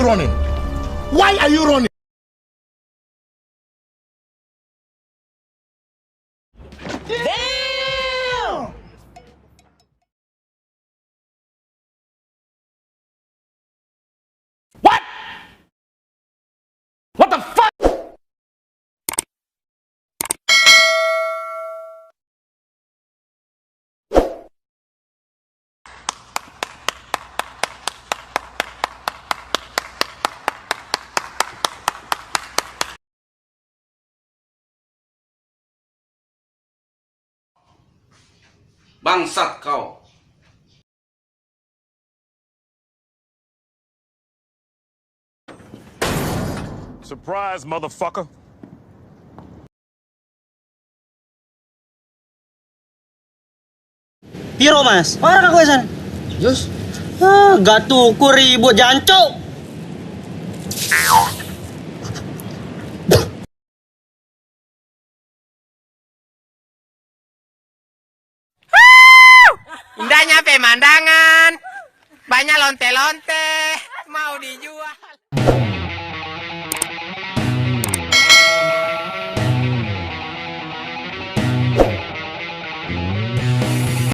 running? Why are you running? Damn! What? What the fuck? Bangsat kau. Surprise, motherfucker. Piro mas? Mana aku esan? Yes. Gatuh ku ribut jancuk. Indahnya pemandangan, banyak lonte-lonte, mau dijual.